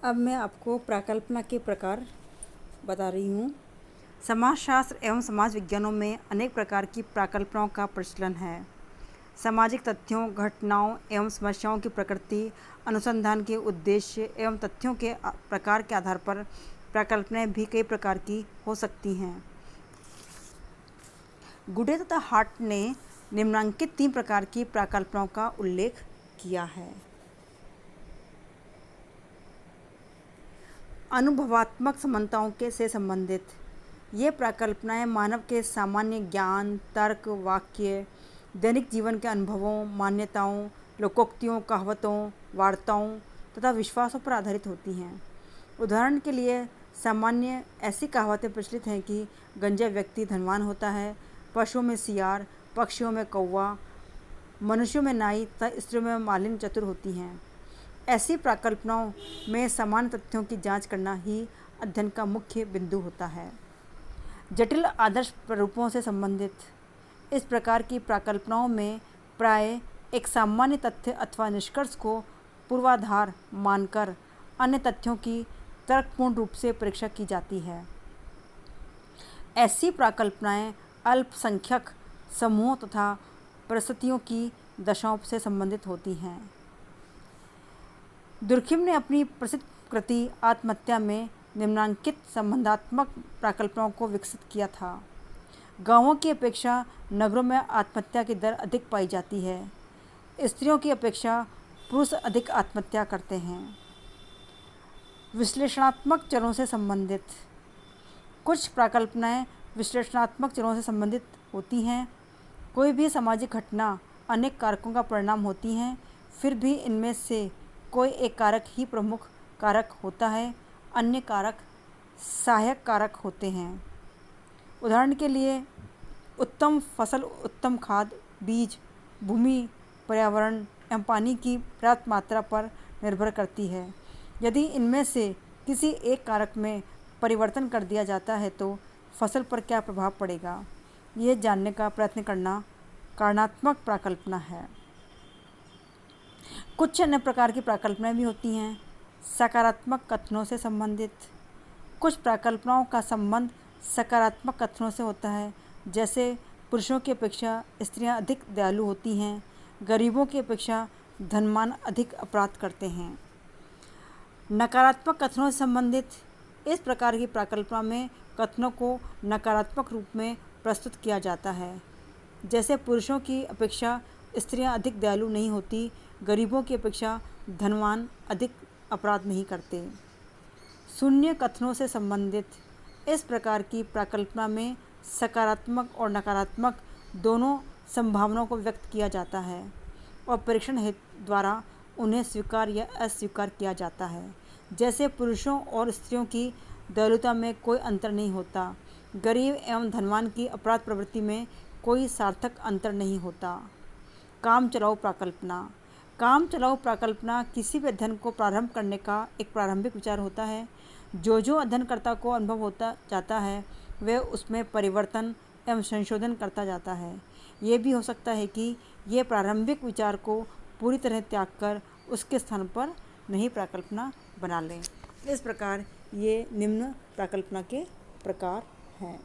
अब मैं आपको प्राकल्पना के प्रकार बता रही हूँ। समाजशास्त्र एवं समाज विज्ञानों में अनेक प्रकार की प्राकल्पनाओं का प्रचलन है। सामाजिक तथ्यों, घटनाओं एवं समस्याओं की प्रकृति, अनुसंधान के उद्देश्य एवं तथ्यों के प्रकार के आधार पर प्राकल्पनाएं भी कई प्रकार की हो सकती हैं। गुडे तथा हार्ट ने निम्नलिखित 3 प्रकार की प्राकल्पनाओं का उल्लेख किया है। अनुभवात्मक समानताओं से संबंधित ये प्राकल्पनाएं मानव के सामान्य ज्ञान, तर्क, वाक्य, दैनिक जीवन के अनुभवों, मान्यताओं, लोकोक्तियों, कहावतों, वार्ताओं तथा विश्वासों पर आधारित होती हैं। उदाहरण के लिए सामान्य ऐसी कहावतें प्रचलित हैं कि गंजा व्यक्ति धनवान होता है, पशुओं में सियार, पक्षियों में कौवा, मनुष्यों में नाई तथा स्त्रियों में मालिनी चतुर होती हैं। ऐसी प्राकल्पनाओं में समान तथ्यों की जांच करना ही अध्ययन का मुख्य बिंदु होता है। जटिल आदर्श प्रारूपों से संबंधित इस प्रकार की प्राकल्पनाओं में प्राय एक सामान्य तथ्य अथवा निष्कर्ष को पूर्वाधार मानकर अन्य तथ्यों की तर्कपूर्ण रूप से परीक्षा की जाती है। ऐसी प्राकल्पनाएं अल्पसंख्यक समूहों तथा परिस्थितियों की दशाओं से संबंधित होती हैं। दुर्खिम ने अपनी प्रसिद्ध कृति आत्महत्या में निम्नलिखित संबंधात्मक प्राकल्पनाओं को विकसित किया था। गांवों की अपेक्षा नगरों में आत्महत्या की दर अधिक पाई जाती है। स्त्रियों की अपेक्षा पुरुष अधिक आत्महत्या करते हैं। विश्लेषणात्मक चरों से संबंधित कुछ प्राकल्पनाएं विश्लेषणात्मक चरों से संबंधित होती हैं। कोई भी सामाजिक घटना अनेक कारकों का परिणाम होती हैं, फिर भी इनमें से कोई एक कारक ही प्रमुख कारक होता है, अन्य कारक सहायक कारक होते हैं। उदाहरण के लिए उत्तम फसल उत्तम खाद, बीज, भूमि, पर्यावरण एवं पानी की पर्याप्त मात्रा पर निर्भर करती है। यदि इनमें से किसी एक कारक में परिवर्तन कर दिया जाता है तो फसल पर क्या प्रभाव पड़ेगा, यह जानने का प्रयत्न करना कारणात्मक प्राकल्पना है। कुछ अन्य प्रकार की प्राकल्पनाएं भी होती हैं। सकारात्मक कथनों से संबंधित कुछ प्राकल्पनाओं का संबंध सकारात्मक कथनों से होता है, जैसे पुरुषों की अपेक्षा स्त्रियां अधिक दयालु होती हैं, गरीबों की अपेक्षा धनवान अधिक अपराध करते हैं। नकारात्मक कथनों से संबंधित इस प्रकार की प्राकल्पना में कथनों को नकारात्मक रूप में प्रस्तुत किया जाता है, जैसे पुरुषों की अपेक्षा स्त्रियां अधिक दयालु नहीं होती, गरीबों की अपेक्षा धनवान अधिक अपराध नहीं करते। शून्य कथनों से संबंधित इस प्रकार की प्राकल्पना में सकारात्मक और नकारात्मक दोनों संभावनाओं को व्यक्त किया जाता है और परीक्षण हेतु द्वारा उन्हें स्वीकार या अस्वीकार किया जाता है। जैसे पुरुषों और स्त्रियों की दयालुता में कोई अंतर नहीं होता, गरीब एवं धनवान की अपराध प्रवृत्ति में कोई सार्थक अंतर नहीं होता। काम चलाऊ प्राकल्पना काम चलाऊ प्राकल्पना किसी भी अध्ययन को प्रारंभ करने का एक प्रारंभिक विचार होता है। जो अध्ययनकर्ता को अनुभव होता जाता है वह उसमें परिवर्तन एवं संशोधन करता जाता है। ये भी हो सकता है कि ये प्रारंभिक विचार को पूरी तरह त्याग कर उसके स्थान पर नई प्राकल्पना बना लें। इस प्रकार ये निम्न प्राकल्पना के प्रकार हैं।